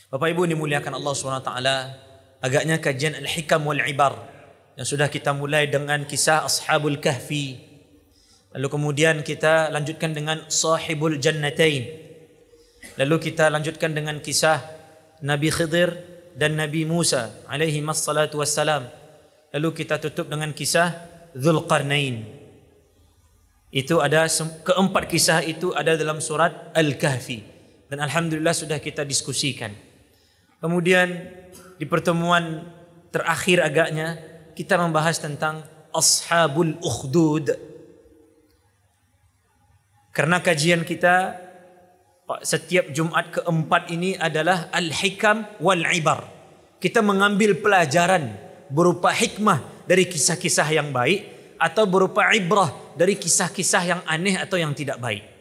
Bapak Ibu dimuliakan Allah SWT, agaknya kajian Al-Hikam wal Ibar yang sudah kita mulai dengan kisah Ashabul Kahfi, lalu kemudian kita lanjutkan dengan Sahibul Jannatain, lalu kita lanjutkan dengan kisah Nabi Khidir dan Nabi Musa alaihi wassalatu wassalam, lalu kita tutup dengan kisah Dzulqarnain. Itu ada keempat kisah itu ada dalam surat Al-Kahfi, dan alhamdulillah sudah kita diskusikan. Kemudian di pertemuan terakhir agaknya kita membahas tentang Ashabul Ukhdud. Karena kajian kita setiap Jumat keempat ini adalah Al-Hikam wal Ibar. Kita mengambil pelajaran berupa hikmah dari kisah-kisah yang baik atau berupa ibrah dari kisah-kisah yang aneh atau yang tidak baik.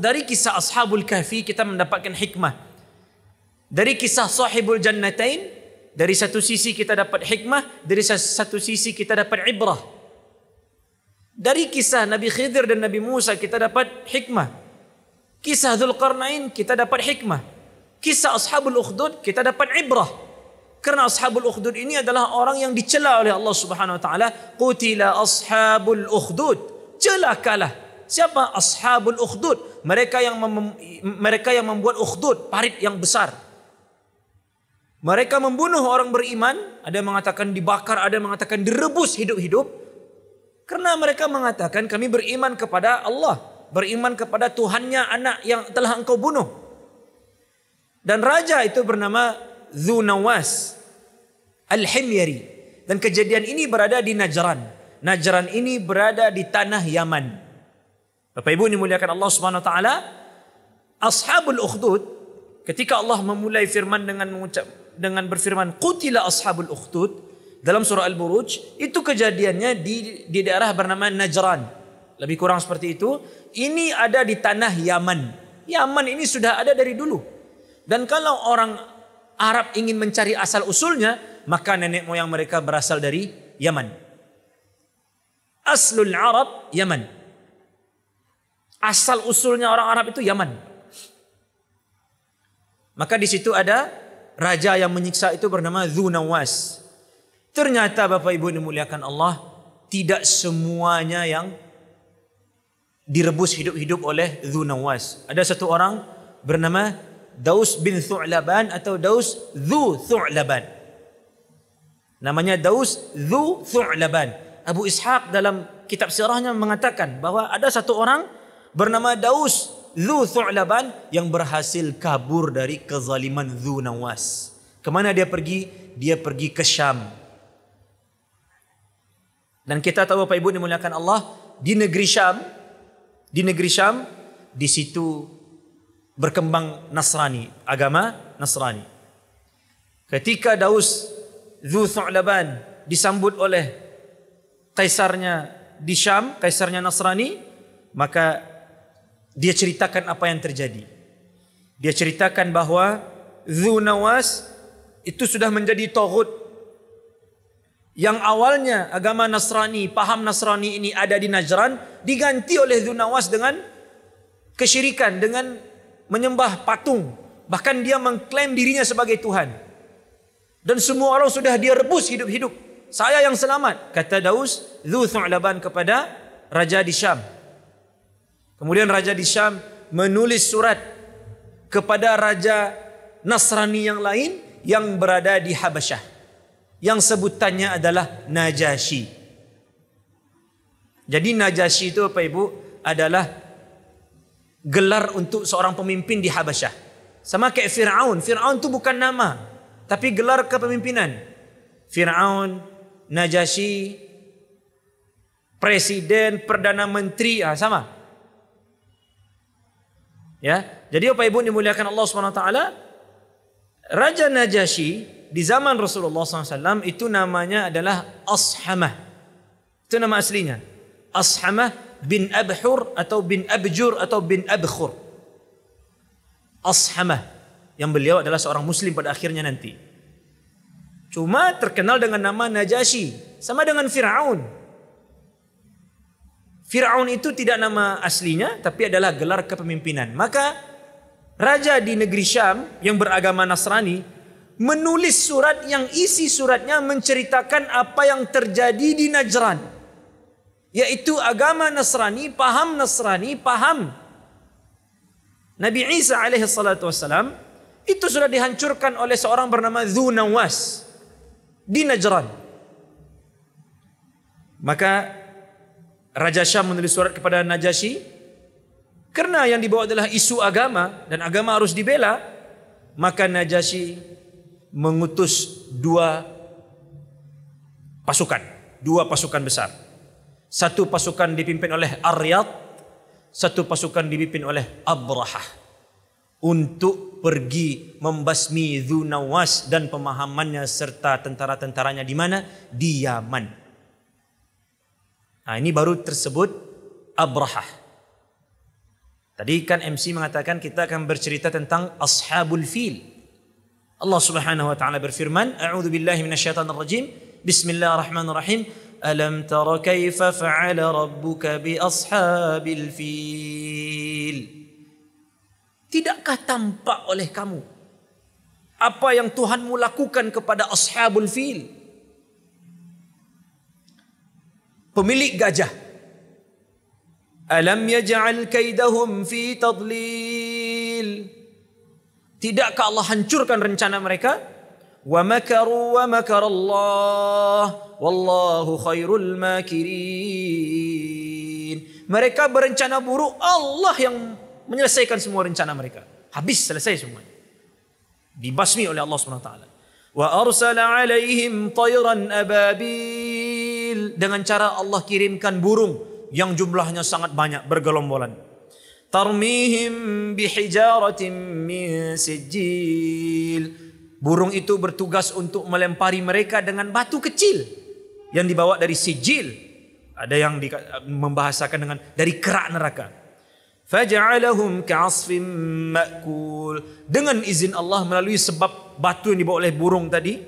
Dari kisah Ashabul Kahfi kita mendapatkan hikmah. Dari kisah Sahibul Jannatain, dari satu sisi kita dapat hikmah, dari satu sisi kita dapat ibrah. Dari kisah Nabi Khidir dan Nabi Musa kita dapat hikmah. Kisah Dzulqarnain kita dapat hikmah. Kisah Ashabul Ukhdud kita dapat ibrah. Karena Ashabul Ukhdud ini adalah orang yang dicela oleh Allah Subhanahu wa taala, qutila ashabul ukhdud. Celakalah. Siapa Ashabul Ukhdud? Mereka yang membuat ukhdud, parit yang besar. Mereka membunuh orang beriman, ada yang mengatakan dibakar, ada yang mengatakan direbus hidup-hidup. Karena mereka mengatakan kami beriman kepada Allah, beriman kepada Tuhannya anak yang telah engkau bunuh. Dan raja itu bernama Dzunawas Al-Himyari. Dan kejadian ini berada di Najran. Najran ini berada di tanah Yaman. Bapak Ibu dimuliakan Allah Subhanahu wa taala, Ashabul Ukhdud ketika Allah memulai firman dengan berfirman qutila ashabul ukhdud dalam surah Al-Buruj, itu kejadiannya di daerah bernama Najran. Lebih kurang seperti itu. Ini ada di tanah Yaman. Yaman ini sudah ada dari dulu. Dan kalau orang Arab ingin mencari asal usulnya, maka nenek moyang mereka berasal dari Yaman. Aslul Arab Yaman. Asal usulnya orang Arab itu Yaman. Maka di situ ada raja yang menyiksa itu bernama Dzunawas. Ternyata Bapak Ibu dimuliakan Allah, tidak semuanya yang direbus hidup-hidup oleh Dzunawas. Ada satu orang bernama Daus bin Thu'laban atau Daus Dzu Thu'laban. Namanya Daus Dzu Thu'laban. Abu Ishaq dalam kitab sirahnya mengatakan bahwa ada satu orang bernama Daus Dzu Thu'laban yang berhasil kabur dari kezaliman Dzunawas. Kemana dia pergi? Dia pergi ke Syam. Dan kita tahu Bapak Ibu dimuliakan Allah, di negeri Syam, di situ berkembang Nasrani, agama Nasrani. Ketika Daus Dzu Thu'laban disambut oleh kaisarnya di Syam, kaisarnya Nasrani, maka dia ceritakan apa yang terjadi. Dia ceritakan bahwa Dzunawas itu sudah menjadi taghut. Yang awalnya agama Nasrani, paham Nasrani ini ada di Najran, diganti oleh Dzunawas dengan kesyirikan, dengan menyembah patung. Bahkan dia mengklaim dirinya sebagai Tuhan. Dan semua orang sudah dia rebus hidup-hidup. Saya yang selamat, kata Daus Dzu Thu'laban kepada raja di Syam. Kemudian raja di Syam menulis surat kepada raja Nasrani yang lain yang berada di Habasyah, yang sebutannya adalah Najasyi. Jadi Najasyi itu Bapak Ibu adalah gelar untuk seorang pemimpin di Habasyah. Sama kayak Fir'aun. Fir'aun itu bukan nama, tapi gelar kepemimpinan. Fir'aun, Najasyi, presiden, perdana menteri, sama. Ya, jadi Bapak Ibu dimuliakan Allah Subhanahu wa taala, Raja Najasyi di zaman Rasulullah SAW itu namanya adalah Ashamah. Itu nama aslinya. Ashamah bin Abhur atau bin Abjur atau bin Abkhur. Ashamah, yang beliau adalah seorang muslim pada akhirnya nanti. Cuma terkenal dengan nama Najasyi, sama dengan Fir'aun. Fir'aun itu tidak nama aslinya, tapi adalah gelar kepemimpinan. Maka raja di negeri Syam yang beragama Nasrani menulis surat yang isi suratnya menceritakan apa yang terjadi di Najran, yaitu agama Nasrani, paham Nabi Isa alaihi salatu wassalam itu sudah dihancurkan oleh seorang bernama Dhu Nawas di Najran. Maka Raja Syam menulis surat kepada Najasyi, karena yang dibawa adalah isu agama dan agama harus dibela. Maka Najasyi mengutus dua pasukan besar. Satu pasukan dipimpin oleh Aryad, satu pasukan dipimpin oleh Abrahah, untuk pergi membasmi Dhu Nawas dan pemahamannya serta tentara-tentaranya di mana? Di Yaman. Nah, ini baru tersebut Abrahah. Tadi kan MC mengatakan kita akan bercerita tentang Ashabul Fil. Allah Subhanahu wa taala berfirman, A'udzu billahi minasyaitonir rajim. Bismillahirrahmanirrahim. Alam tara kaifa fa'ala rabbuka bi ashabil fil? Tidakkah tampak oleh kamu apa yang Tuhanmu lakukan kepada Ashabul Fil? Pemilik gajah. Alam yaj'al kaidahum fi tadlil? Tidakkah Allah hancurkan rencana mereka? Wa makaru wa makarallah wallahu khairul makirin. Mereka berencana buruk, Allah yang menyelesaikan semua rencana mereka. Habis, selesai semuanya. Dibasmi oleh Allah SWT. Wa arsala alaihim tayran ababil. Dengan cara Allah kirimkan burung yang jumlahnya sangat banyak, bergelombolan. Tarmihim bihijaratin min sijil. Burung itu bertugas untuk melempari mereka dengan batu kecil yang dibawa dari sijil. Ada yang membahasakan dengan dari kerak neraka. Faja'alahum ka'asfim ma'kul. Dengan izin Allah, melalui sebab batu yang dibawa oleh burung tadi,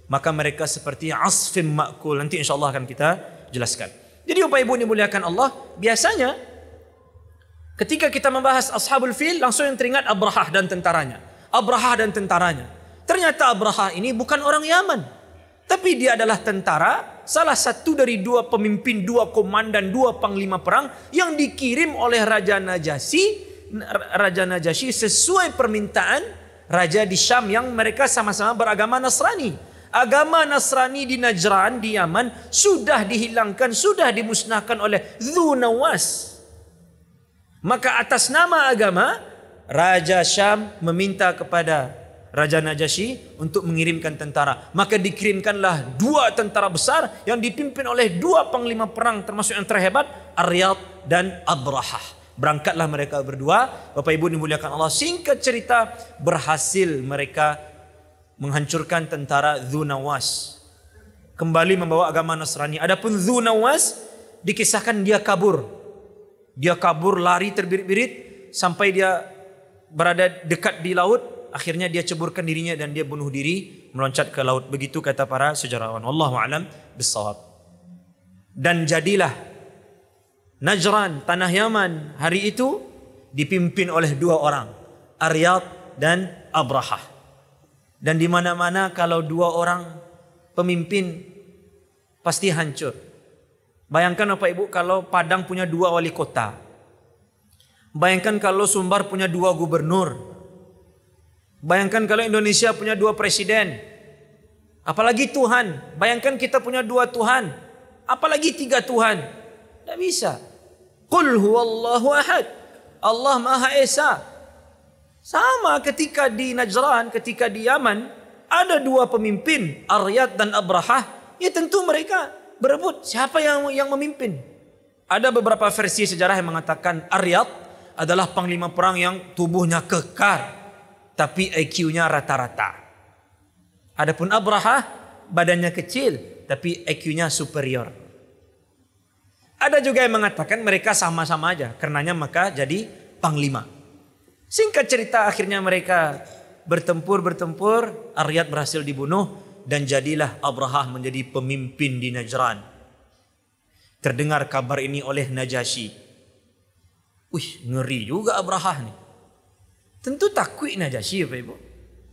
maka mereka seperti asfim ma'kul. Nanti insyaAllah akan kita jelaskan. Jadi Bapak Ibu dimuliakan Allah, biasanya ketika kita membahas Ashabul Fil, langsung yang teringat Abrahah dan tentaranya. Ternyata Abrahah ini bukan orang Yaman, tapi dia adalah tentara, salah satu dari dua pemimpin, dua komandan, dua panglima perang yang dikirim oleh Raja Najasyi sesuai permintaan raja di Syam yang mereka sama-sama beragama Nasrani. Agama Nasrani di Najran, di Yaman, sudah dihilangkan, sudah dimusnahkan oleh Dhu Nawas. Maka atas nama agama, Raja Syam meminta kepada Raja Najasyi untuk mengirimkan tentara. Maka dikirimkanlah dua tentara besar yang dipimpin oleh dua panglima perang termasuk yang terhebat, Aryad dan Abrahah. Berangkatlah mereka berdua. Bapak Ibu dimuliakan Allah, singkat cerita berhasil mereka menghancurkan tentara Dhu Nawas, kembali membawa agama Nasrani. Adapun Dhu Nawas dikisahkan dia kabur. Dia kabur, lari terbirit-birit sampai dia berada dekat di laut. Akhirnya dia ceburkan dirinya dan dia bunuh diri, meloncat ke laut. Begitu kata para sejarawan. Wallahu a'lam bissawab. Dan jadilah Najran, tanah Yaman, hari itu dipimpin oleh dua orang, Aryad dan Abrahah. Dan di mana-mana kalau dua orang pemimpin pasti hancur. Bayangkan Bapak Ibu kalau Padang punya dua wali kota. Bayangkan kalau Sumbar punya dua gubernur. Bayangkan kalau Indonesia punya dua presiden. Apalagi Tuhan. Bayangkan kita punya dua Tuhan. Apalagi tiga Tuhan. Tidak bisa. Qul huwallahu ahad. Allah Maha Esa. Sama ketika di Najran, ketika di Yaman, ada dua pemimpin, Aryad dan Abrahah. Ya tentu mereka berebut siapa yang memimpin. Ada beberapa versi sejarah yang mengatakan Aryad adalah panglima perang yang tubuhnya kekar, tapi IQ-nya rata-rata. Adapun Abrahah badannya kecil, tapi IQ-nya superior. Ada juga yang mengatakan mereka sama-sama aja, karenanya maka jadi panglima. Singkat cerita akhirnya mereka bertempur, Aryad berhasil dibunuh dan jadilah Abrahah menjadi pemimpin di Najran. Terdengar kabar ini oleh Najasyi. Wih, ngeri juga Abrahah nih. Tentu takut Najasyi, Bapak Ibu.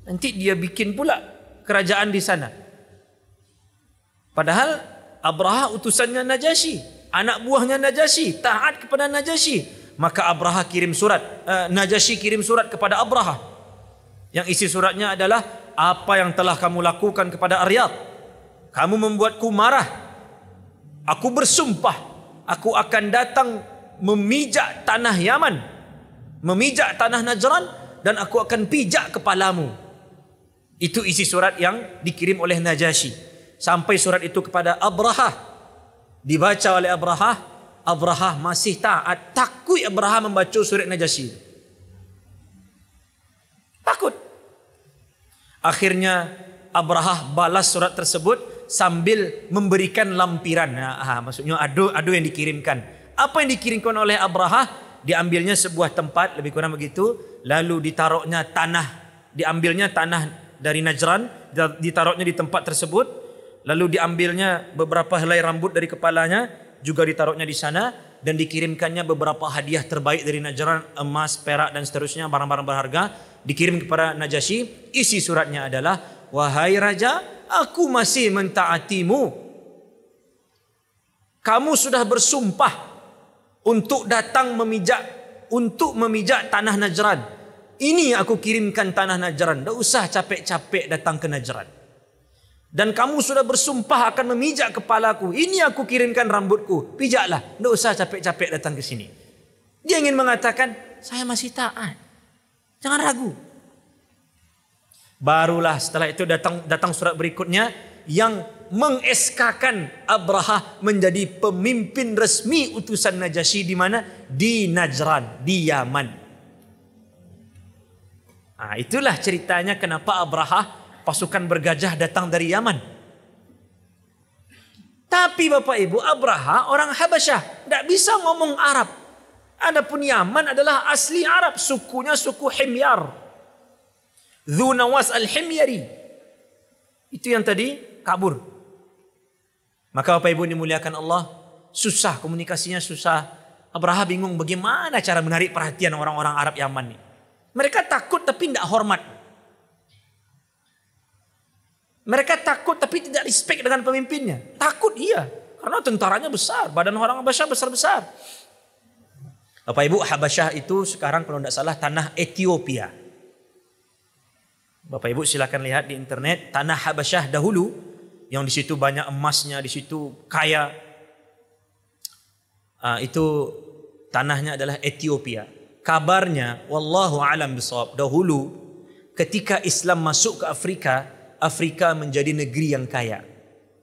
Nanti dia bikin pula kerajaan di sana. Padahal Abraha utusannya Najasyi, anak buahnya Najasyi, taat kepada Najasyi. Maka Abraha kirim surat, Najasyi kirim surat kepada Abraha. Yang isi suratnya adalah, apa yang telah kamu lakukan kepada Aryad, kamu membuatku marah. Aku bersumpah, aku akan datang memijak tanah Yaman, memijak tanah Najran, dan aku akan pijak kepalamu. Itu isi surat yang dikirim oleh Najasyi. Sampai surat itu kepada Abraha, dibaca oleh Abraha. Abraha masih taat. Takut Abraha membaca surat Najasyi, takut. Akhirnya Abraha balas surat tersebut sambil memberikan lampiran. Maksudnya ado yang dikirimkan. Apa yang dikirimkan oleh Abraha? Diambilnya sebuah tempat, lebih kurang begitu. Lalu ditaruhnya tanah, diambilnya tanah dari Najran, ditaruhnya di tempat tersebut. Lalu diambilnya beberapa helai rambut dari kepalanya, juga ditaruhnya di sana. Dan dikirimkannya beberapa hadiah terbaik dari Najran, emas, perak dan seterusnya, barang-barang berharga. Dikirim kepada Najasyi. Isi suratnya adalah, wahai raja, aku masih mentaatimu. Kamu sudah bersumpah untuk datang memijak tanah Najran. Ini aku kirimkan tanah Najran. Tak usah capek-capek datang ke Najran. Dan kamu sudah bersumpah akan memijak kepalaku. Ini aku kirimkan rambutku. Pijaklah. Tak usah capek-capek datang ke sini. Dia ingin mengatakan, saya masih taat. Jangan ragu. Barulah setelah itu datang surat berikutnya yang mengeskakan Abraha menjadi pemimpin resmi utusan Najasyi di mana? Di Najran, di Yaman. Itulah ceritanya kenapa Abraha pasukan bergajah datang dari Yaman. Tapi Bapak Ibu, Abraha orang Habasyah, tidak bisa ngomong Arab. Adapun Yaman adalah asli Arab, sukunya suku Himyar, Dhu Nawas al-Himyari. Itu yang tadi kabur. Maka Bapak Ibu dimuliakan Allah, susah komunikasinya, susah. Abraha bingung bagaimana cara menarik perhatian orang-orang Arab Yaman ini. Mereka takut tapi tidak hormat. Mereka takut tapi tidak respect dengan pemimpinnya. Takut iya, karena tentaranya besar, badan orang Habasyah besar-besar. Bapak Ibu, Habasyah itu sekarang kalau tidak salah tanah Ethiopia. Bapak Ibu silakan lihat di internet tanah Habasyah dahulu, yang di situ banyak emasnya, di situ kaya. Itu tanahnya adalah Ethiopia. Kabarnya, wallahu alam bisawab, dahulu ketika Islam masuk ke Afrika, Afrika menjadi negeri yang kaya.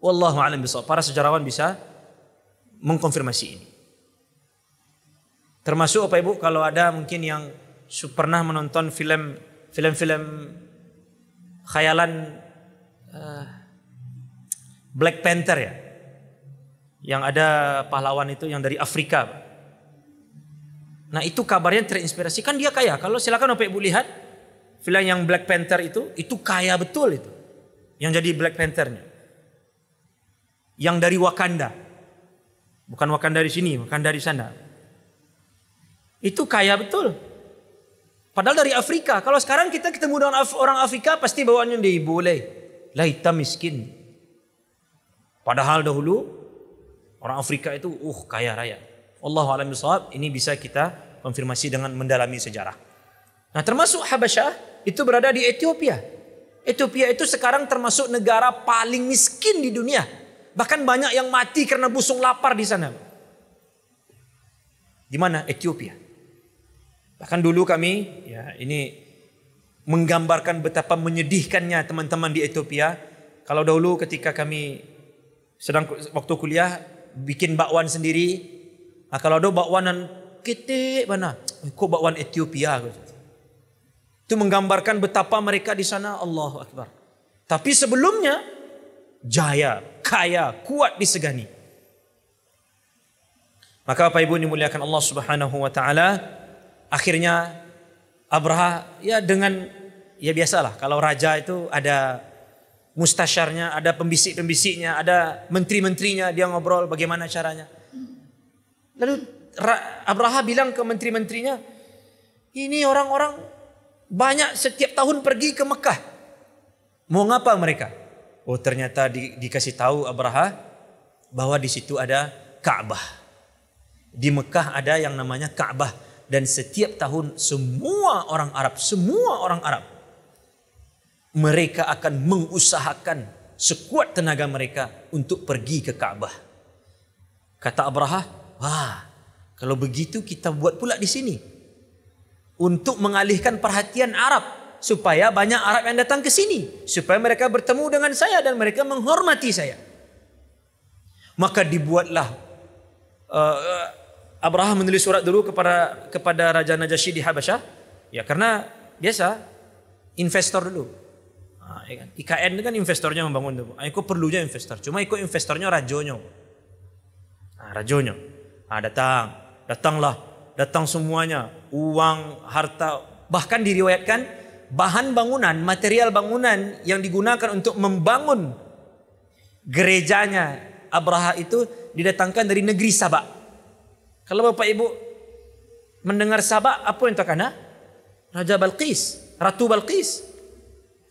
Wallahu alam bisawab. Para sejarawan bisa mengkonfirmasi ini. Termasuk Bapak Ibu kalau ada mungkin yang pernah menonton film-film khayalan Black Panther ya, yang ada pahlawan itu yang dari Afrika. Nah itu kabarnya terinspirasi, kan dia kaya. Kalau silakan Bapak Ibu lihat film yang Black Panther itu kaya betul itu. Yang jadi Black Panthernya, yang dari Wakanda, bukan Wakanda di sini, Wakanda di sana. Itu kaya betul. Padahal dari Afrika. Kalau sekarang kita ketemu dengan orang Afrika pasti bawaannya dia boleh. Lah hitam miskin. Padahal dahulu orang Afrika itu kaya raya. Wallahu a'lam bishawab. Ini bisa kita konfirmasi dengan mendalami sejarah. Nah, termasuk Habasyah itu berada di Ethiopia. Ethiopia itu sekarang termasuk negara paling miskin di dunia. Bahkan banyak yang mati karena busung lapar di sana. Di mana? Ethiopia. Bahkan dulu kami, ya ini menggambarkan betapa menyedihkannya teman-teman di Ethiopia. Kalau dahulu ketika kami sedang waktu kuliah bikin bakwan sendiri, kalau ada bakwanan ketik mana, kok bakwan Ethiopia? Itu menggambarkan betapa mereka di sana, Allahu Akbar. Tapi sebelumnya jaya, kaya, kuat disegani. Maka Bapak Ibu dimuliakan Allah Subhanahu wa taala, akhirnya Abraha ya dengan ya biasalah kalau raja itu ada mustasyarnya, ada pembisik-pembisiknya, ada menteri-menterinya, dia ngobrol bagaimana caranya. Lalu Abraha bilang ke menteri-menterinya, ini orang-orang Banyak setiap tahun pergi ke Mekah. Mau ngapa mereka? Oh, ternyata dikasih tahu Abraha bahwa di situ ada Ka'bah. Di Mekah ada yang namanya Ka'bah. Dan setiap tahun semua orang Arab, mereka akan mengusahakan sekuat tenaga mereka untuk pergi ke Ka'bah. Kata Abraha, wah, kalau begitu kita buat pula di sini. Untuk mengalihkan perhatian Arab. Supaya banyak Arab yang datang ke sini. Supaya mereka bertemu dengan saya dan mereka menghormati saya. Maka dibuatlah Abraha menulis surat dulu kepada Raja Najasyi di Habasyah. Ya, karena biasa investor dulu. Ya kan? IKN itu kan investornya membangun itu. Aku perlunya investor. Cuma ikut investornya rajonya. Rajonya. Datang semuanya. Uang, harta. Bahkan diriwayatkan bahan bangunan, material bangunan yang digunakan untuk membangun gerejanya Abraha itu didatangkan dari negeri Sabak. Kalau Bapak Ibu mendengar Sabak, apa yang terkena? Raja Balqis, Ratu Balqis.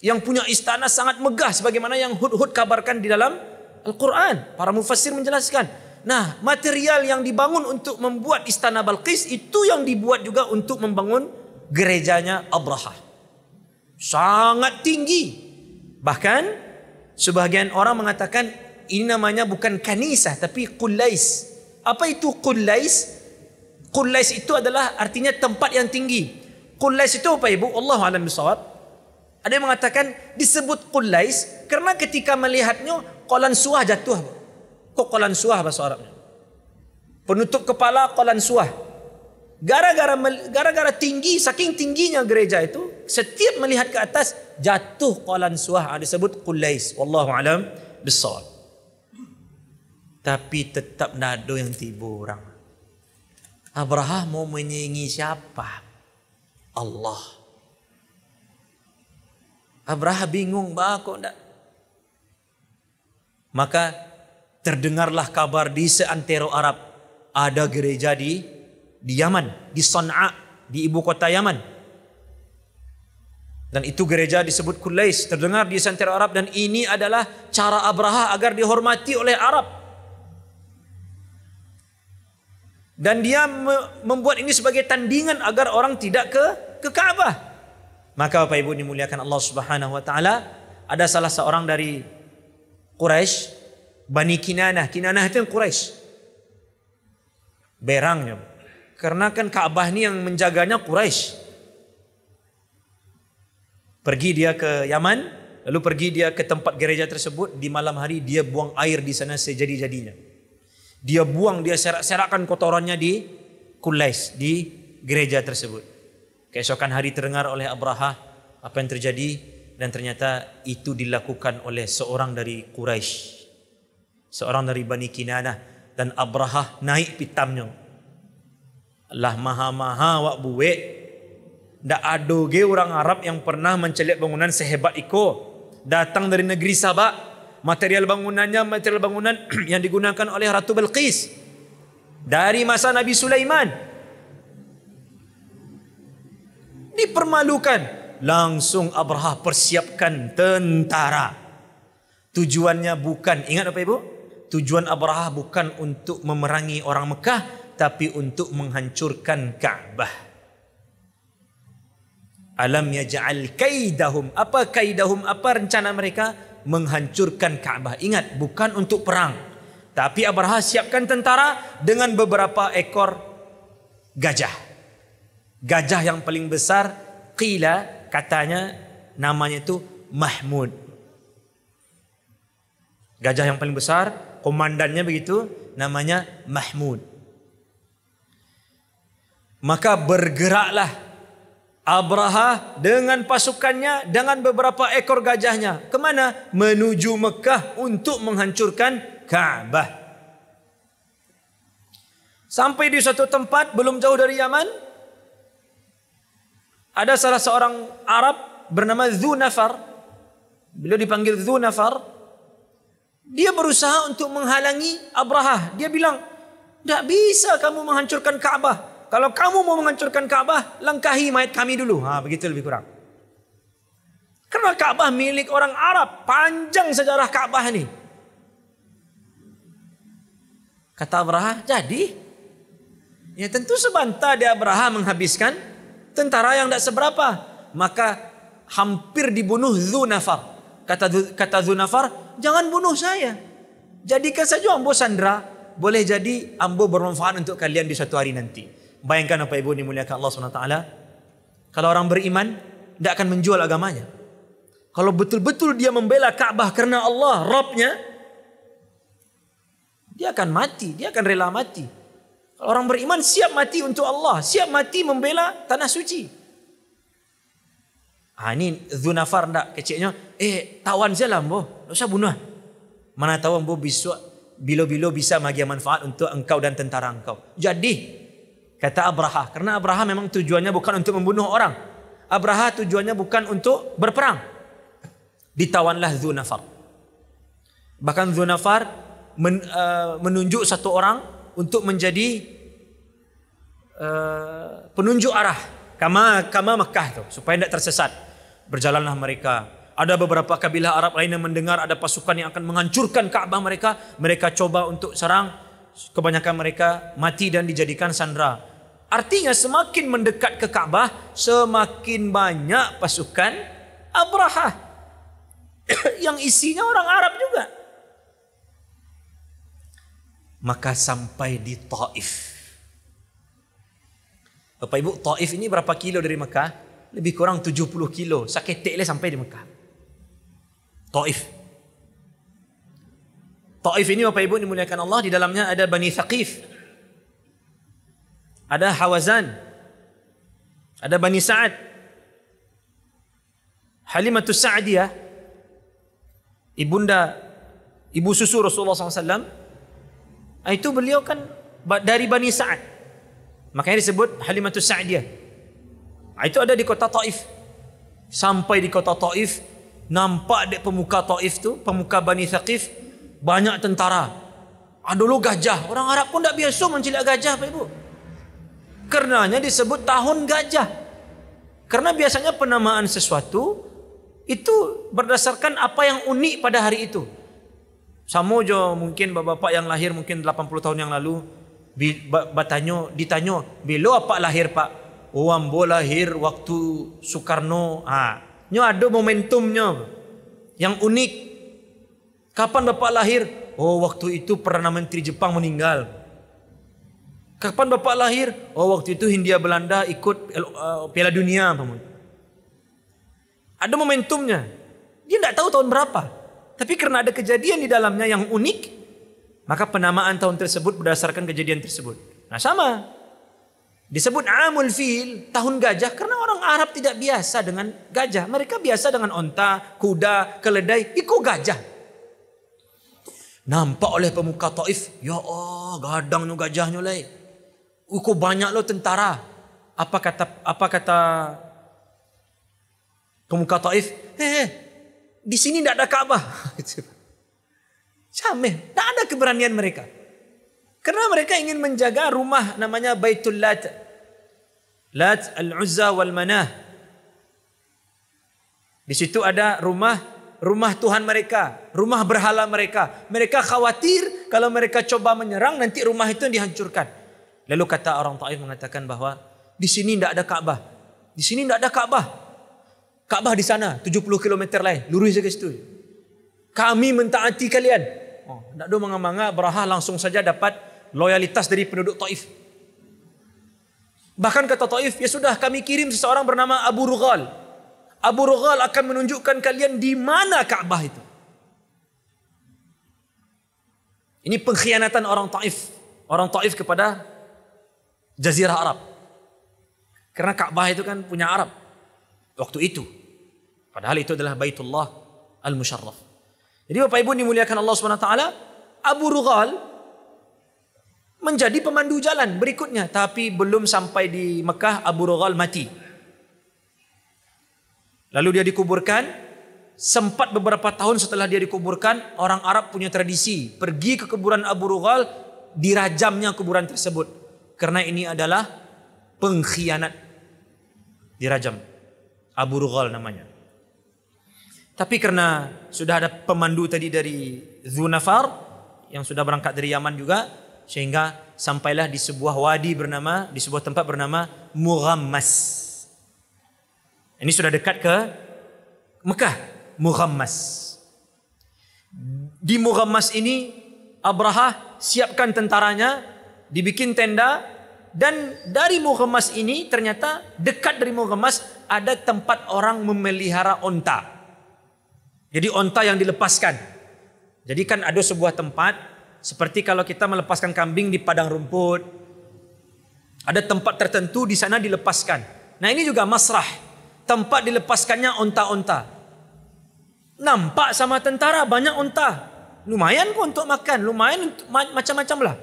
Yang punya istana sangat megah sebagaimana yang Hud-Hud kabarkan di dalam Al-Quran. Para mufassir menjelaskan. Nah, material yang dibangun untuk membuat istana Balqis itu yang dibuat juga untuk membangun gerejanya Abraha. Sangat tinggi. Bahkan sebagian orang mengatakan ini namanya bukan kanisah tapi Qullais. Apa itu Qullais? Qullais itu adalah artinya tempat yang tinggi. Qullais itu apa Ibu? Allahu a'lam bishawab. Ada yang mengatakan disebut Qullais karena ketika melihatnya Qolan Suah jatuh. Kok Qolan Suah bahasa Arabnya? Penutup kepala Qolan Suah. Gara-gara tinggi, saking tingginya gereja itu, setiap melihat ke atas jatuh Qolan Suah, disebut Qullais. Wallahu a'lam bishawab. Tapi tetap nado yang tiba orang. Abraha mau menyaingi siapa? Allah. Abraha bingung, kok enggak? Maka terdengarlah kabar di seantero Arab ada gereja di Yaman, di San'a, di ibu kota Yaman. Dan itu gereja disebut Qullais, terdengar di seantero Arab, dan ini adalah cara Abraha agar dihormati oleh Arab. Dan dia membuat ini sebagai tandingan agar orang tidak ke Ka'bah. Maka Bapak Ibu dimuliakan Allah Subhanahu wa taala, ada salah seorang dari Quraisy, Bani Kinanah. Kinanah itu yang Quraisy. Berangnya. Karena kan Ka'bah ini yang menjaganya Quraisy. Pergi dia ke Yaman, lalu pergi dia ke tempat gereja tersebut, di malam hari dia buang air di sana sejadi-jadinya. Dia buang, dia serak-serakkan kotorannya di Qullais, di gereja tersebut. Keesokan hari terdengar oleh Abraha apa yang terjadi, dan ternyata itu dilakukan oleh seorang dari Quraisy, seorang dari Bani Kinanah, dan Abraha naik pitamnya. Allah maha-maha wak buwe. Ndak ada ge orang Arab yang pernah mencelik bangunan sehebat iko. Datang dari negeri Sabak. Material bangunannya material bangunan yang digunakan oleh Ratu Balqis dari masa Nabi Sulaiman. Dipermalukan. Langsung Abraha persiapkan tentara. Tujuannya bukan, ingat Bapak Ibu, tujuan Abraha bukan untuk memerangi orang Mekah, tapi untuk menghancurkan Ka'bah. Alam yaj'al kaidahum. Apa kaidahum? Apa rencana mereka? Menghancurkan Ka'bah. Ingat, bukan untuk perang. Tapi Abraha siapkan tentara dengan beberapa ekor gajah. Gajah yang paling besar, qila, katanya namanya itu Mahmud. Gajah yang paling besar, komandannya begitu, namanya Mahmud. Maka bergeraklah Abraha dengan pasukannya, dengan beberapa ekor gajahnya. Kemana? Menuju Mekah untuk menghancurkan Ka'bah. Sampai di suatu tempat belum jauh dari Yaman, ada salah seorang Arab bernama Dzunafar. Beliau dipanggil Dzunafar. Dia berusaha untuk menghalangi Abraha. Dia bilang, tidak bisa kamu menghancurkan Ka'bah. Kalau kamu mau menghancurkan Ka'bah, langkahi mayat kami dulu. Begitu lebih kurang. Karena Ka'bah milik orang Arab. Panjang sejarah Ka'bah ini. Kata Abraha, jadi? Ya tentu sebantah dia Abraha menghabiskan tentara yang tidak seberapa. Maka hampir dibunuh Dzunafar. Kata Dzunafar, jangan bunuh saya. Jadikan saja ambo sandra. Boleh jadi ambo bermanfaat untuk kalian di suatu hari nanti. Bayangkan Bapak Ibu dimuliakan Allah SWT. Kalau orang beriman, tidak akan menjual agamanya. Kalau betul-betul dia membela Ka'bah karena Allah, Rabbnya, dia akan mati, dia akan rela mati. Kalau orang beriman siap mati untuk Allah, siap mati membela tanah suci. Ini Dzunafar tidak kecilnya, tawan saja lah ambo, tidak usah bunuh. Mana tahu ambo bilo-bilo bisa bagi manfaat untuk engkau dan tentara engkau. Jadi, kata Abraha, karena Abraha memang tujuannya bukan untuk membunuh orang. Abraha tujuannya bukan untuk berperang. Ditawanlah Dzunafar. Bahkan Dzunafar menunjuk satu orang untuk menjadi penunjuk arah kama Mekah itu, supaya tidak tersesat. Berjalanlah mereka. Ada beberapa kabilah Arab lain yang mendengar ada pasukan yang akan menghancurkan Ka'bah mereka. Mereka coba untuk serang. Kebanyakan mereka mati dan dijadikan sandera. Artinya semakin mendekat ke Ka'bah, semakin banyak pasukan Abraha yang isinya orang Arab juga. Maka sampai di Taif. Bapak Ibu, Taif ini berapa kilo dari Mekah? Lebih kurang 70 kilo. Saketek le sampai di Mekah. Taif. Taif ini Bapak Ibu dimuliakan Allah, di dalamnya ada Bani Thaqif. Ada Hawazan. Ada Bani Sa'ad. Halimatus Sa'diyah, ibu susu Rasulullah SAW. Itu beliau kan dari Bani Sa'ad. Makanya disebut Halimatus Sa'diyah. Itu ada di kota Taif. Sampai di kota Taif, nampak dek pemuka Taif tu, pemuka Bani Thaqif, banyak tentara. Dulu gajah. Orang Arab pun tak biasa mencilik gajah, Pak Ibu. Karenanya disebut tahun gajah. Karena biasanya penamaan sesuatu itu berdasarkan apa yang unik pada hari itu. Sama jo mungkin bapak-bapak yang lahir mungkin 80 tahun yang lalu ditanya, "Bila apa lahir, Pak?" "Oh, ambo lahir waktu Soekarno." Nyo ada momentumnya yang unik. "Kapan Bapak lahir?" "Oh, waktu itu Perdana Menteri Jepang meninggal." "Kapan Bapak lahir?" "Oh, waktu itu Hindia Belanda ikut Piala Dunia." Ada momentumnya. Dia tidak tahu tahun berapa. Tapi karena ada kejadian di dalamnya yang unik, maka penamaan tahun tersebut berdasarkan kejadian tersebut. Nah, sama. Disebut Amul Fil, tahun gajah, karena orang Arab tidak biasa dengan gajah. Mereka biasa dengan onta, kuda, keledai, ikut gajah. Nampak oleh pemuka Taif, ya Allah, gadangnya gajahnya lai. Ikut banyak lo tentara. Apa kata pemuka Taif? Di sini tidak ada Ka'bah. Cameh, tidak ada keberanian mereka. Karena mereka ingin menjaga rumah namanya Baitul Lat, Al-Uzza wal Manah. Di situ ada rumah Tuhan mereka, rumah berhala mereka. Mereka khawatir kalau mereka coba menyerang nanti rumah itu dihancurkan. Lalu kata orang Taif mengatakan bahwa di sini tidak ada Ka'bah. Di sini tidak ada Ka'bah. Ka'bah di sana 70 km lain, lurus ke situ. Kami mentaati kalian. Tidak ada manga-manga, Abraha langsung saja dapat loyalitas dari penduduk Taif. Bahkan kata Taif, ya sudah kami kirim seseorang bernama Abu Rughal. Abu Rughal akan menunjukkan kalian di mana Ka'bah itu. Ini pengkhianatan orang Taif kepada Jazirah Arab. Karena Ka'bah itu kan punya Arab waktu itu. Padahal itu adalah Baitullah Al-Musharraf. Jadi Bapak Ibu dimuliakan Allah SWT, Abu Rughal menjadi pemandu jalan berikutnya. Tapi belum sampai di Mekah, Abu Rughal mati. Lalu dia dikuburkan. Sempat beberapa tahun setelah dia dikuburkan, orang Arab punya tradisi pergi ke kuburan Abu Rughal, dirajamnya kuburan tersebut. Karena ini adalah pengkhianat. Dirajam. Abu Rughal namanya. Tapi karena sudah ada pemandu tadi dari Dzunafar yang sudah berangkat dari Yaman juga, sehingga sampailah di sebuah wadi di sebuah tempat bernama Mughammas. Ini sudah dekat ke Mekah, Mughammas. Di Mughammas ini Abraha siapkan tentaranya, dibikin tenda, dan dari Mughammas ini ternyata dekat dari Mughammas ada tempat orang memelihara onta. Jadi onta yang dilepaskan. Jadi kan ada sebuah tempat seperti kalau kita melepaskan kambing di padang rumput. Ada tempat tertentu di sana dilepaskan. Nah ini juga masrah, tempat dilepaskannya onta-onta. Nampak sama tentara banyak onta. Lumayan kok untuk makan, lumayan macam-macam lah.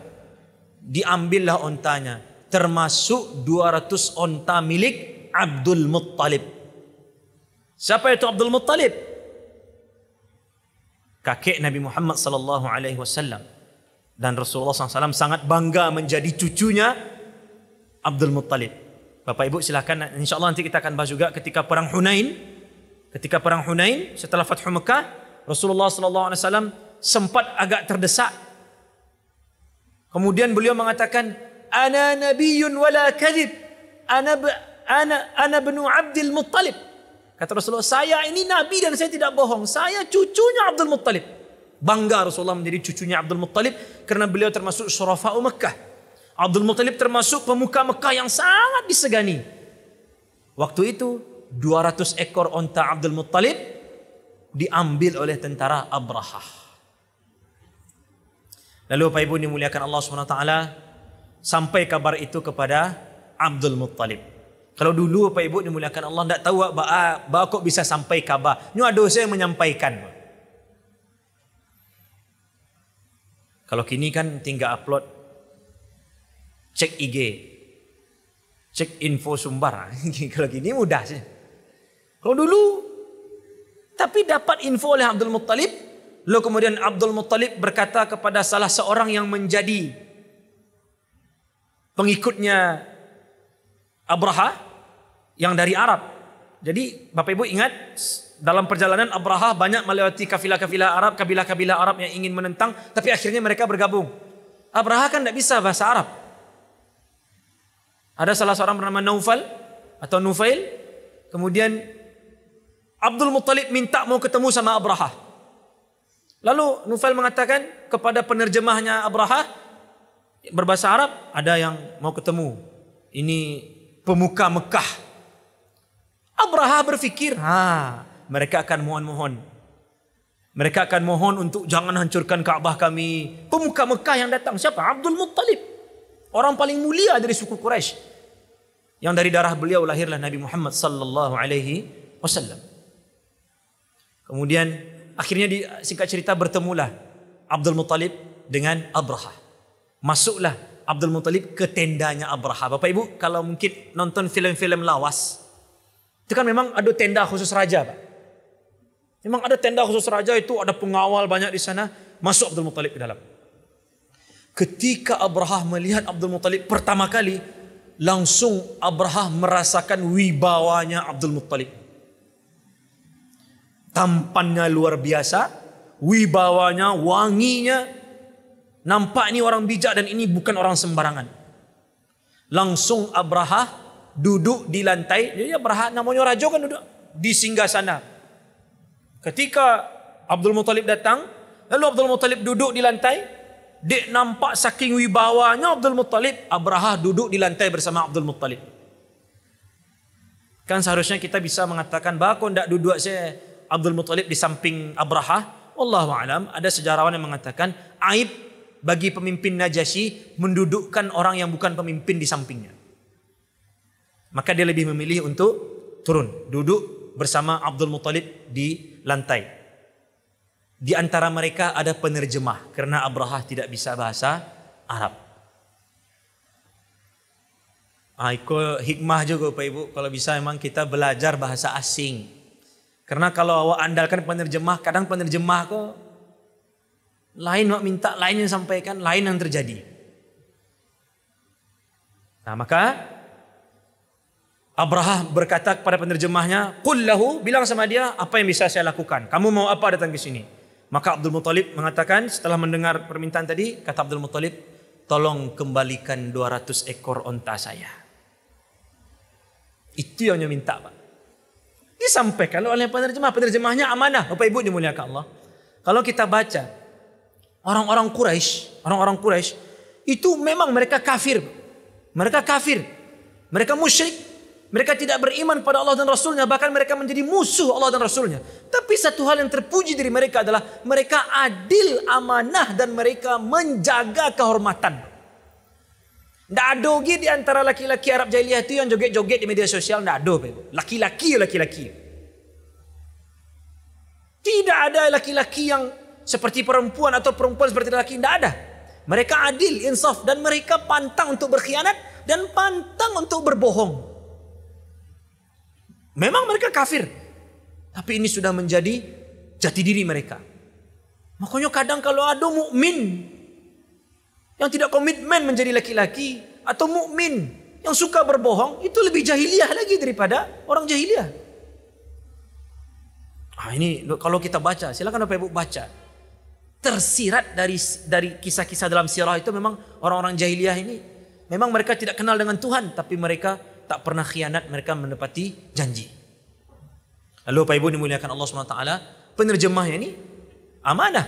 Diambillah ontanya, termasuk 200 onta milik Abdul Muttalib. Siapa itu Abdul Muttalib? Kakek Nabi Muhammad sallallahu alaihi wasallam, dan Rasulullah SAW sangat bangga menjadi cucunya Abdul Muttalib. Bapak Ibu silakan, insyaallah nanti kita akan bahas juga ketika perang Hunain. Ketika perang Hunain setelah Fathu Mekah, Rasulullah SAW sempat agak terdesak. Kemudian beliau mengatakan, "Ana nabiyyun wala kadhib. Ana bnu Abdul Muttalib." Kata Rasulullah, saya ini nabi dan saya tidak bohong. Saya cucunya Abdul Muttalib. Bangga Rasulullah menjadi cucunya Abdul Muttalib karena beliau termasuk syurafa'u Mekah. Abdul Muttalib termasuk pemuka Mekah yang sangat disegani. Waktu itu 200 ekor onta Abdul Muttalib diambil oleh tentara Abrahah. Lalu Bapak Ibu dimuliakan Allah SWT, sampai kabar itu kepada Abdul Muttalib. Kalau dulu Bapak Ibu dimuliakan Allah tidak tahu kok bisa sampai kabar. Ini ada saya yang menyampaikan. Kalau kini kan tinggal upload, cek IG, cek info sumber. Kalau gini mudah sih. Kalau dulu, tapi dapat info oleh Abdul Muttalib. Lalu kemudian Abdul Muttalib berkata kepada salah seorang yang menjadi pengikutnya Abraha yang dari Arab. Jadi Bapak Ibu ingat, dalam perjalanan Abraha banyak melewati kafilah-kafilah Arab, kabilah-kabilah Arab yang ingin menentang, tapi akhirnya mereka bergabung. Abraha kan tidak bisa bahasa Arab. Ada salah seorang bernama Naufal atau Nufail. Kemudian Abdul Muttalib minta mau ketemu sama Abraha. Lalu Nufail mengatakan kepada penerjemahnya Abraha berbahasa Arab, ada yang mau ketemu. Ini pemuka Mekah. Abraha berfikir, mereka akan mohon-mohon. Mereka akan mohon untuk jangan hancurkan Ka'bah kami. Pemuka Mekah yang datang siapa? Abdul Muttalib. Orang paling mulia dari suku Quraisy. Yang dari darah beliau lahirlah Nabi Muhammad sallallahu alaihi wasallam. Kemudian akhirnya singkat cerita bertemulah Abdul Muttalib dengan Abraha. Masuklah Abdul Muttalib ke tendanya Abraha. Bapak Ibu kalau mungkin nonton film-film lawas, itu kan memang ada tenda khusus raja, Pak. Memang ada tenda khusus raja, itu ada pengawal banyak di sana. Masuk Abdul Muttalib ke dalam. Ketika Abraha melihat Abdul Muttalib pertama kali, langsung Abraha merasakan wibawanya Abdul Muttalib. Tampannya luar biasa, wibawanya, wanginya. Nampak ini orang bijak dan ini bukan orang sembarangan. Langsung Abraha duduk di lantai. Jadi Abraha namanya raja kan duduk di singgasana. Ketika Abdul Muttalib datang, lalu Abdul Muttalib duduk di lantai. Dek nampak saking wibawanya Abdul Muttalib, Abraha duduk di lantai bersama Abdul Muttalib. Kan seharusnya kita bisa mengatakan bahwa kok tidak duduk saya Abdul Muttalib di samping Abraha. Wallahu alam, ada sejarawan yang mengatakan aib bagi pemimpin Najasyi mendudukkan orang yang bukan pemimpin di sampingnya. Maka dia lebih memilih untuk turun, duduk bersama Abdul Muttalib di lantai. Di antara mereka ada penerjemah karena Abraha tidak bisa bahasa Arab. Itu hikmah juga Pak Ibu, kalau bisa memang kita belajar bahasa asing. Karena kalau awak andalkan penerjemah, kadang penerjemah kok lain mak minta, lain yang sampaikan, lain yang terjadi. Nah maka Abraha berkata kepada penerjemahnya, "Qul lahu," bilang sama dia, apa yang bisa saya lakukan? Kamu mau apa datang ke sini? Maka Abdul Muttalib mengatakan, setelah mendengar permintaan tadi, kata Abdul Muttalib, "Tolong kembalikan 200 ekor onta saya." Itu yang dia minta, Pak. Disampaikan oleh penerjemah. Penerjemahnya amanah. Bapak Ibu dimuliakan Allah. Kalau kita baca, orang-orang Quraisy itu memang mereka kafir. Mereka kafir. Mereka musyrik. Mereka tidak beriman pada Allah dan Rasulnya. Bahkan mereka menjadi musuh Allah dan Rasulnya. Tapi satu hal yang terpuji dari mereka adalah mereka adil, amanah, dan mereka menjaga kehormatan. Tidak ada lagi di antara laki-laki Arab jahiliyah itu yang joget-joget di media sosial. Tidak ada. Laki-laki. Tidak ada laki-laki yang seperti perempuan atau perempuan seperti laki. Tidak ada. Mereka adil, insaf, dan mereka pantang untuk berkhianat dan pantang untuk berbohong. Memang mereka kafir, tapi ini sudah menjadi jati diri mereka. Makanya kadang kalau ada mukmin yang tidak komitmen menjadi laki-laki, atau mukmin yang suka berbohong, itu lebih jahiliyah lagi daripada orang jahiliyah. Ini kalau kita baca, silakan Bapak Ibu baca. Tersirat dari kisah-kisah dalam sirah itu memang orang-orang jahiliyah ini memang mereka tidak kenal dengan Tuhan, tapi mereka tak pernah khianat, mereka menepati janji. Lalu Bapak Ibu dimuliakan Allah SWT, penerjemahnya ini amanah.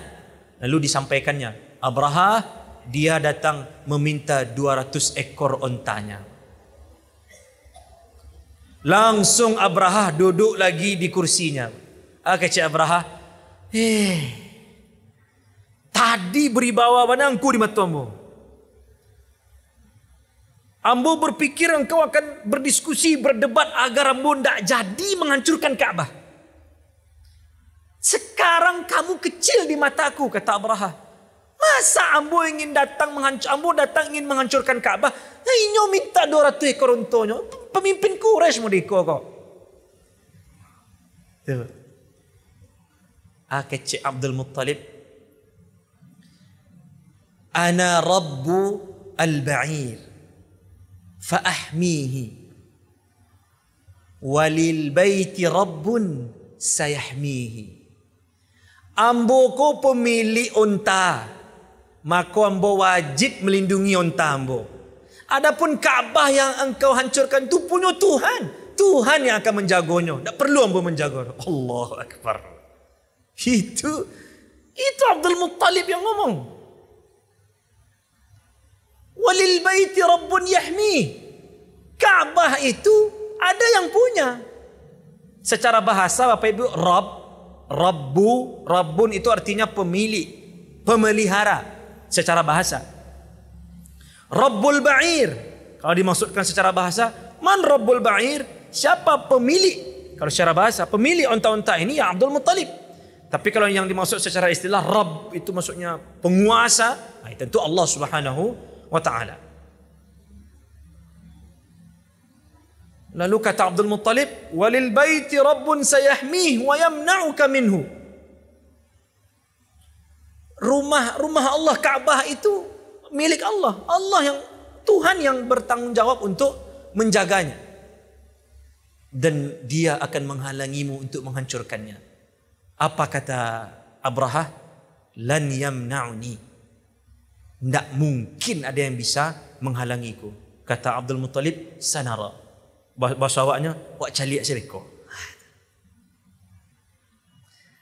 Lalu disampaikannya, Abraha dia datang meminta 200 ekor ontanya. Langsung Abraha duduk lagi di kursinya. Kata Abraha, tadi beribawa banangku di mata ambo. Ambo berpikir engkau akan berdiskusi, berdebat agar ambo tidak jadi menghancurkan Ka'bah. Sekarang kamu kecil di mataku, kata Abraha. Masa ambo ingin datang ingin menghancurkan Ka'bah? Inyo minta 200 ekor untonyo. Pemimpin Quraisy modiko kok. Kecik Abdul Muttalib. Ana rabbu al-ba'ir. Fa'ahmihi walil baiti rabbun sayahmihi. Ambo ko pemilik unta, maka ambo wajib melindungi unta ambo. Adapun Ka'bah yang engkau hancurkan itu punya Tuhan. Tuhan yang akan menjaganya. Tak perlu ambo menjaga. Allahu Akbar. Itu Abdul Muttalib yang ngomong. Walil baiti rabbun yahmi. Ka'bah itu ada yang punya. Secara bahasa Bapak Ibu, Rabbun itu artinya pemilik, pemelihara secara bahasa. Rabbul ba'ir, kalau dimaksudkan secara bahasa, man Rabbul ba'ir? Siapa pemilik? Kalau secara bahasa, pemilik unta-unta ini ya Abdul Muttalib. Tapi kalau yang dimaksud secara istilah Rabb itu maksudnya penguasa, tentu Allah Subhanahu wa ta'ala. Lalu kata Abdul Muttalib, walil baiti rabbun sayahmih wa yamna'uka minhu. Rumah Allah Ka'bah itu milik Allah. Allah yang Tuhan yang bertanggung jawab untuk menjaganya. Dan dia akan menghalangimu untuk menghancurkannya. Apa kata Abraha? Lan yamna'uni. Tidak mungkin ada yang bisa menghalangiku. Kata Abdul Muttalib, sanara. Bahasa awaknya, wak caliak syiriko.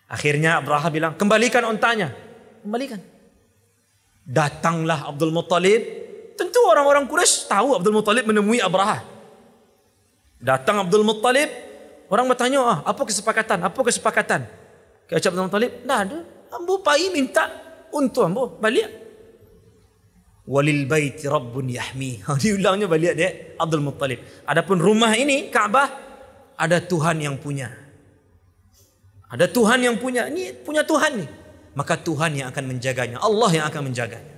Akhirnya Abraha bilang, kembalikan ontanya. Kembalikan. Datanglah Abdul Muttalib. Tentu orang-orang Quraisy tahu Abdul Muttalib menemui Abraha. Datang Abdul Muttalib. Orang bertanya, apa kesepakatan? Apa kesepakatan? Kata Abdul Muttalib, tidak ada. Ambo pai minta untuk ambo balik. Walil baiti rabbun yahmi. Diulangnya balik dia Abdul Muttalib. Adapun rumah ini Ka'bah ada Tuhan yang punya. Ada Tuhan yang punya. Ini punya Tuhan nih. Maka Tuhan yang akan menjaganya. Allah yang akan menjaganya.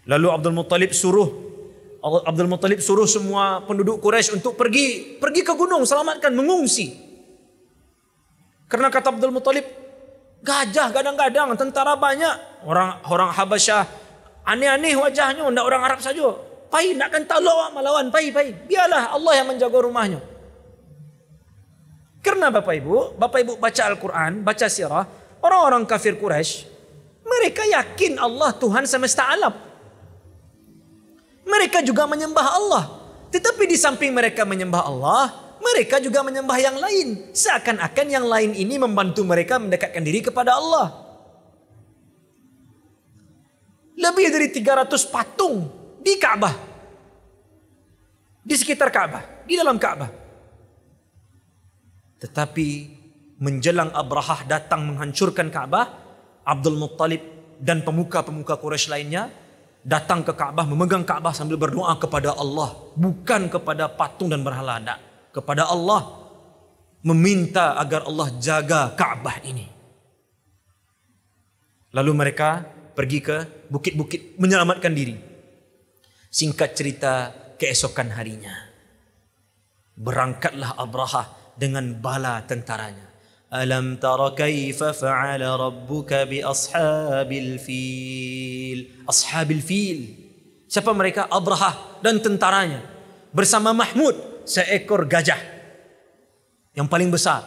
Lalu Abdul Muttalib suruh semua penduduk Quraisy untuk pergi ke gunung, selamatkan, mengungsi. Karena kata Abdul Muttalib, gajah gadang-gadang, tentara banyak, orang Habasyah aneh-aneh wajahnya, tidak orang Arab saja. Pai nakkan tahu awak melawan. Pai. Biarlah Allah yang menjaga rumahnya. Karena Bapak Ibu baca Al-Quran, baca sirah, orang-orang kafir Quraisy, mereka yakin Allah Tuhan semesta alam. Mereka juga menyembah Allah. Tetapi di samping mereka menyembah Allah, mereka juga menyembah yang lain. Seakan-akan yang lain ini membantu mereka mendekatkan diri kepada Allah. Lebih dari 300 patung di Ka'bah. Di sekitar Ka'bah, di dalam Ka'bah. Tetapi menjelang Abrahah datang menghancurkan Ka'bah, Abdul Muttalib dan pemuka-pemuka Quraisy lainnya datang ke Ka'bah, memegang Ka'bah sambil berdoa kepada Allah, bukan kepada patung dan berhala, tidak, kepada Allah, meminta agar Allah jaga Ka'bah ini. Lalu mereka pergi ke bukit-bukit menyelamatkan diri. Singkat cerita, keesokan harinya berangkatlah Abrahah dengan bala tentaranya. Alam tara kaifa fa'ala rabbuka bi ashabil fil. Ashabil fil. Siapa mereka? Abrahah dan tentaranya bersama Mahmud, seekor gajah yang paling besar.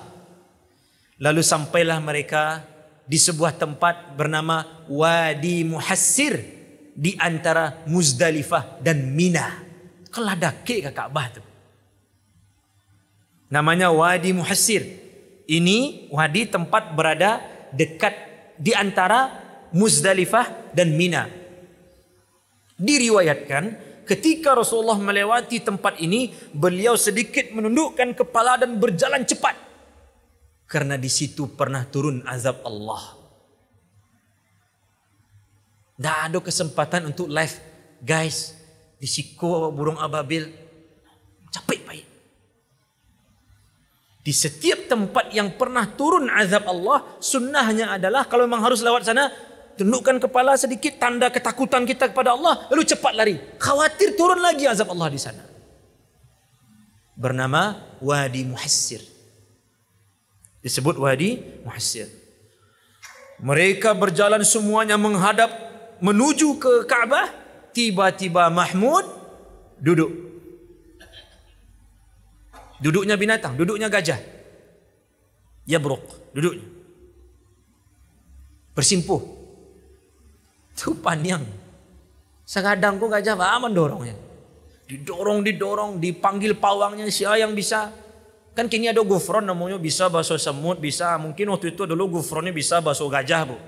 Lalu sampailah mereka di sebuah tempat bernama Wadi Muhassir di antara Muzdalifah dan Mina. Keladake ke Ka'bah tu. Namanya Wadi Muhassir. Ini wadi tempat berada dekat di antara Muzdalifah dan Mina. Diriwayatkan ketika Rasulullah melewati tempat ini, beliau sedikit menundukkan kepala dan berjalan cepat. Karena di situ pernah turun azab Allah. Tidak ada kesempatan untuk live. Guys, di Siko burung ababil. Capek baik. Di setiap tempat yang pernah turun azab Allah, sunnahnya adalah kalau memang harus lewat sana, tundukkan kepala sedikit, tanda ketakutan kita kepada Allah, lalu cepat lari. Khawatir turun lagi azab Allah di sana. Bernama Wadi Muhassir. Disebut Wadi Muhassir. Mereka berjalan semuanya menghadap menuju ke Ka'bah. Tiba-tiba Mahmud duduk. Duduknya binatang, duduknya gajah. Yabruk, duduknya. Bersimpuh. Itu panjang. Sekadang kok gajah apa mendorongnya. Didorong, dipanggil pawangnya, siapa yang bisa. Kan kini ada gufron namanya, bisa bakso semut, bisa. Mungkin waktu itu dulu gufronnya bisa bakso gajah, Bu.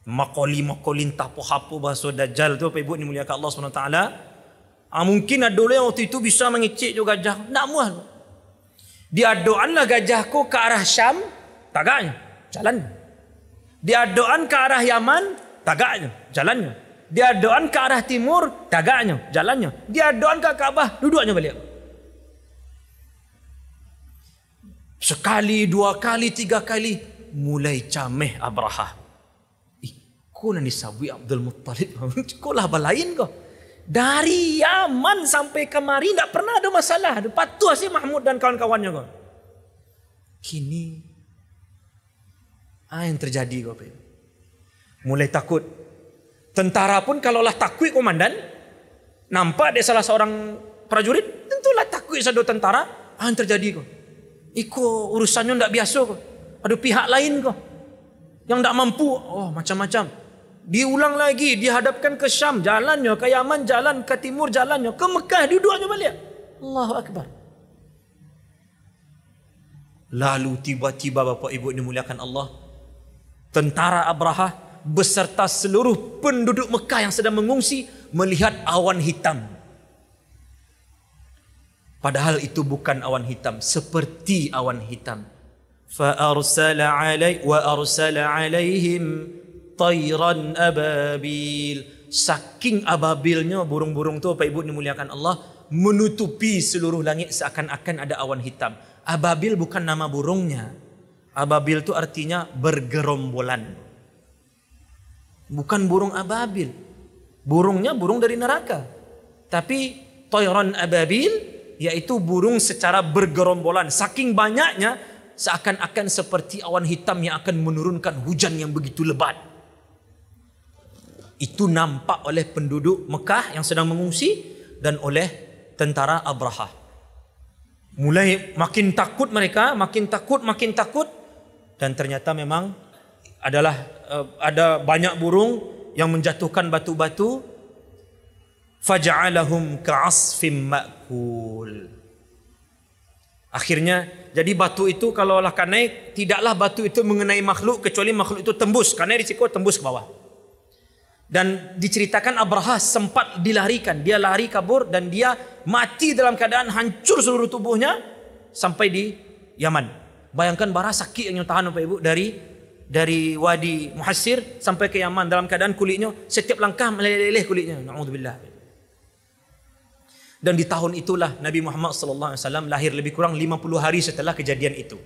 Makolin tapo-hapo bakso dajjal itu, Pak Ibu dimuliakan Allah SWT. Mungkin ada dulu yang waktu itu bisa mengicik juga gajah. Tak muah. Diadoanlah gajahku ke arah Syam, tagaknya, jalannya. Diadoan ke arah Yaman, tagaknya, jalannya. Diadoan ke arah timur, tagaknya, jalannya. Diadoan ke Ka'bah, duduknya beliau. Sekali, dua kali, tiga kali, mulai cameh Abrahah. Kau nanti sabui Abdul Muttalib, kau lah balain kau. Dari Yaman sampai kemari tidak pernah ada masalah. Patuh si Mahmud dan kawan-kawannya kau. Kini yang terjadi kau. Mulai takut. Tentara pun kalaulah takut komandan, nampak dia salah seorang prajurit, tentulah takut satu tentara. Yang terjadi kau. Iko urusannya tidak biasa kau. Ada pihak lain kau yang tidak mampu. Oh macam-macam. Diulang lagi, dihadapkan ke Syam, jalannya, ke Yaman, jalan, ke timur, jalannya, ke Mekah, duduknya balik. Allahu Akbar. Lalu tiba-tiba Bapak Ibu dimuliakan Allah, tentara Abrahah beserta seluruh penduduk Mekah yang sedang mengungsi melihat awan hitam. Padahal itu bukan awan hitam, seperti awan hitam. Fa'arsala alaihim tayran ababil. Saking ababilnya burung-burung tu Bapak Ibu dimuliakan Allah, menutupi seluruh langit seakan-akan ada awan hitam. Ababil bukan nama burungnya. Ababil itu artinya bergerombolan. Bukan burung ababil. Burungnya burung dari neraka. Tapi tayran ababil yaitu burung secara bergerombolan. Saking banyaknya seakan-akan seperti awan hitam yang akan menurunkan hujan yang begitu lebat. Itu nampak oleh penduduk Mekah yang sedang mengungsi dan oleh tentara Abraha. Mulai makin takut mereka, makin takut, dan ternyata memang adalah ada banyak burung yang menjatuhkan batu-batu. Faja'alahum ka'asfim ma'kul. Akhirnya jadi batu itu kalau akan naik, tidaklah batu itu mengenai makhluk kecuali makhluk itu tembus, karena risiko tembus ke bawah. Dan diceritakan Abraha sempat dilarikan, dia lari kabur dan dia mati dalam keadaan hancur seluruh tubuhnya sampai di Yaman. Bayangkan bara sakit yang tahan Bapak Ibu dari Wadi Muhassir sampai ke Yaman dalam keadaan kulitnya setiap langkah meleleh kulitnya. Na'udzubillah. Dan di tahun itulah Nabi Muhammad SAW lahir lebih kurang 50 hari setelah kejadian itu.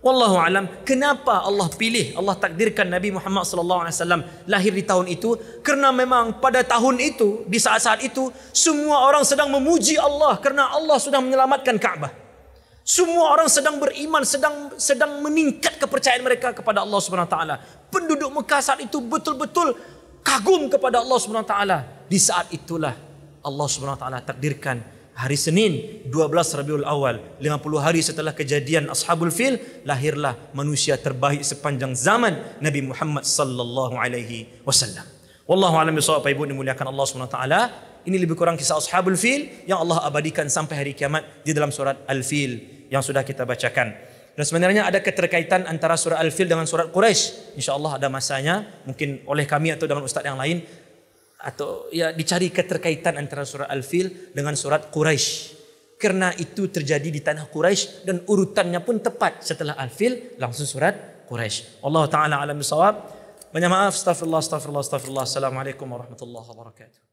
Wallahu alam, kenapa Allah pilih, Allah takdirkan Nabi Muhammad SAW lahir di tahun itu? Kerana memang pada tahun itu, di saat-saat itu, semua orang sedang memuji Allah kerana Allah sudah menyelamatkan Kaabah. Semua orang sedang beriman, sedang meningkat kepercayaan mereka kepada Allah Subhanahu Wa Taala. Penduduk Mekah saat itu betul-betul kagum kepada Allah Subhanahu Wa Taala. Di saat itulah Allah Subhanahu Wa Taala takdirkan hari Senin 12 Rabiul Awal, 50 hari setelah kejadian Ashabul Fil, lahirlah manusia terbaik sepanjang zaman, Nabi Muhammad sallallahu alaihi wasallam. Wallahu a'lam bishawab. Ibu dimuliakan Allah Subhanahu wa taala. Ini lebih kurang kisah Ashabul Fil yang Allah abadikan sampai hari kiamat di dalam surat Al-Fil yang sudah kita bacakan. Dan sebenarnya ada keterkaitan antara surah Al-Fil dengan surat Quraisy. Insya-Allah ada masanya, mungkin oleh kami atau dengan ustaz yang lain, atau ya dicari keterkaitan antara surah Al-Fil dengan surat Quraisy. Karena itu terjadi di tanah Quraisy dan urutannya pun tepat setelah Al-Fil langsung surat Quraisy. Wallahu taala alam bisawab. Banyak maaf, astagfirullah. Assalamualaikum warahmatullahi wabarakatuh.